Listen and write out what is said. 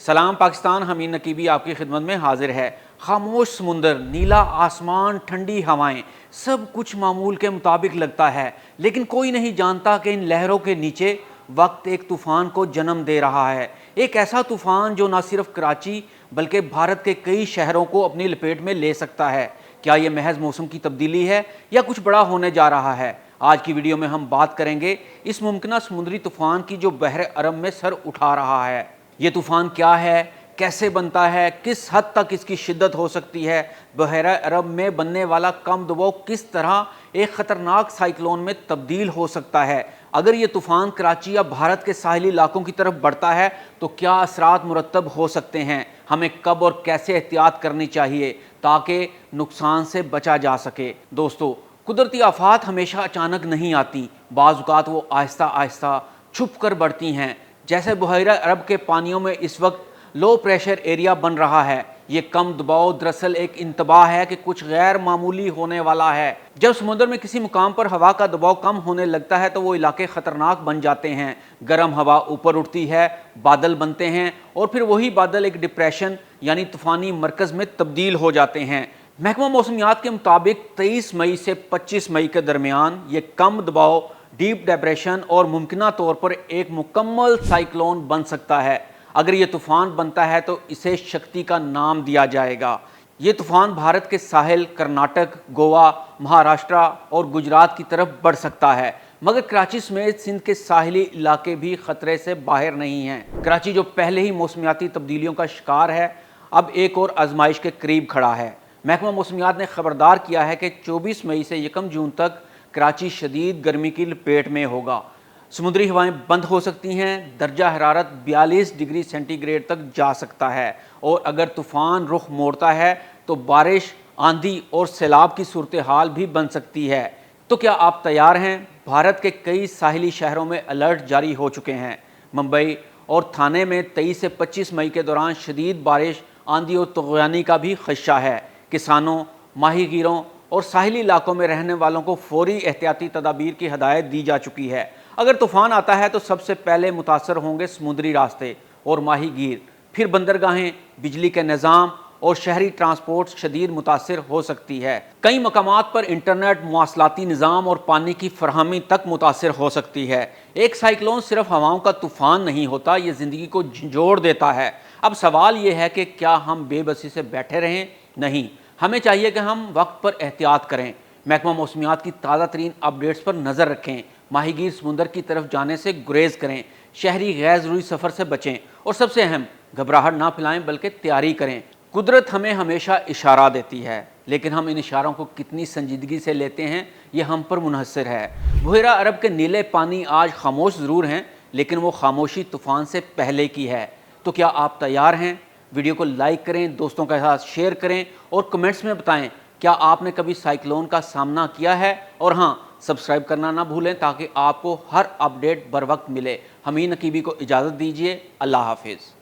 सलाम पाकिस्तान, हमीद नकीबी आपकी खिदमत में हाजिर है। खामोश समुंदर, नीला आसमान, ठंडी हवाएं, सब कुछ मामूल के मुताबिक लगता है, लेकिन कोई नहीं जानता कि इन लहरों के नीचे वक्त एक तूफ़ान को जन्म दे रहा है। एक ऐसा तूफ़ान जो न सिर्फ कराची बल्कि भारत के कई शहरों को अपनी लपेट में ले सकता है। क्या ये महज मौसम की तब्दीली है या कुछ बड़ा होने जा रहा है? आज की वीडियो में हम बात करेंगे इस मुमकिन समुद्री तूफ़ान की जो बहर अरब में सर उठा रहा है। ये तूफ़ान क्या है, कैसे बनता है, किस हद तक इसकी शिद्दत हो सकती है, बहरा अरब में बनने वाला कम दबाव किस तरह एक ख़तरनाक साइक्लोन में तब्दील हो सकता है। अगर ये तूफ़ान कराची या भारत के साहिली इलाकों की तरफ बढ़ता है तो क्या असरात मुरतब हो सकते हैं, हमें कब और कैसे एहतियात करनी चाहिए ताकि नुकसान से बचा जा सके। दोस्तों, कुदरती आफात हमेशा अचानक नहीं आती, बाज़ औक़ात वो आहिस्ता आहिस्ता छुप कर बढ़ती हैं। जैसे बहरा अरब के पानियों में इस वक्त लो प्रेशर एरिया बन रहा है। ये कम दबाव दरअसल एक इंतबाह है कि कुछ गैर मामूली होने वाला है। जब समुद्र में किसी मुकाम पर हवा का दबाव कम होने लगता है तो वो इलाके ख़तरनाक बन जाते हैं। गर्म हवा ऊपर उठती है, बादल बनते हैं और फिर वही बादल एक डिप्रेशन यानी तूफ़ानी मरकज़ में तब्दील हो जाते हैं। महकमा मौसमियात के मुताबिक 23 मई से 25 मई के दरमियान ये कम दबाव डीप डिप्रेशन और मुमकिन तौर पर एक मुकम्मल साइक्लोन बन सकता है। अगर ये तूफ़ान बनता है तो इसे शक्ति का नाम दिया जाएगा। ये तूफ़ान भारत के साहिल, कर्नाटक, गोवा, महाराष्ट्र और गुजरात की तरफ बढ़ सकता है, मगर कराची समेत सिंध के साहिली इलाके भी ख़तरे से बाहर नहीं हैं। कराची जो पहले ही मौसमियाती तब्दीलियों का शिकार है, अब एक और आजमाइश के करीब खड़ा है। महकमा मौसमियात ने खबरदार किया है कि 24 मई से 1 जून तक कराची शदीद गर्मी की लपेट में होगा। समुद्री हवाएं बंद हो सकती हैं, दर्जा हरारत 42 डिग्री सेंटीग्रेड तक जा सकता है और अगर तूफ़ान रुख मोड़ता है तो बारिश, आंधी और सैलाब की सूरत हाल भी बन सकती है। तो क्या आप तैयार हैं? भारत के कई साहिली शहरों में अलर्ट जारी हो चुके हैं। मुंबई और थाने में 23 से 25 मई के दौरान शदीद बारिश, आंधी और तूफ़ानी का भी खदशा है। किसानों, माहीगीरों और साहिली इलाकों में रहने वालों को फौरी एहतियाती तदाबीर की हदायत दी जा चुकी है। अगर तूफ़ान आता है तो सबसे पहले मुतासर होंगे समुद्री रास्ते और माहीगीर, फिर बंदरगाहें, बिजली के निज़ाम और शहरी ट्रांसपोर्ट शदीद मुतासर हो सकती है। कई मकामात पर इंटरनेट, मवासलाती निज़ाम और पानी की फरहमी तक मुतासर हो सकती है। एक साइक्लोन सिर्फ हवाओं का तूफ़ान नहीं होता, ये ज़िंदगी को झंझोड़ देता है। अब सवाल ये है कि क्या हम बेबसी से बैठे रहें? नहीं, हमें चाहिए कि हम वक्त पर एहतियात करें। महकमा मौसमियात की ताज़ा तरीन अपडेट्स पर नज़र रखें, माहीगीर समुंदर की तरफ जाने से गुरेज करें, शहरी गैर ज़रूरी सफ़र से बचें और सबसे अहम, घबराहट ना फैलाएं बल्कि तैयारी करें। कुदरत हमें हमेशा इशारा देती है, लेकिन हम इन इशारों को कितनी संजीदगी से लेते हैं ये हम पर मुनहसर है। बहरा अरब के नीले पानी आज खामोश ज़रूर हैं, लेकिन वो खामोशी तूफ़ान से पहले की है। तो क्या आप तैयार हैं? वीडियो को लाइक करें, दोस्तों के साथ शेयर करें और कमेंट्स में बताएं क्या आपने कभी साइक्लोन का सामना किया है। और हाँ, सब्सक्राइब करना ना भूलें ताकि आपको हर अपडेट बर वक्त मिले। हमीद नकीबी को इजाज़त दीजिए। अल्लाह हाफिज़।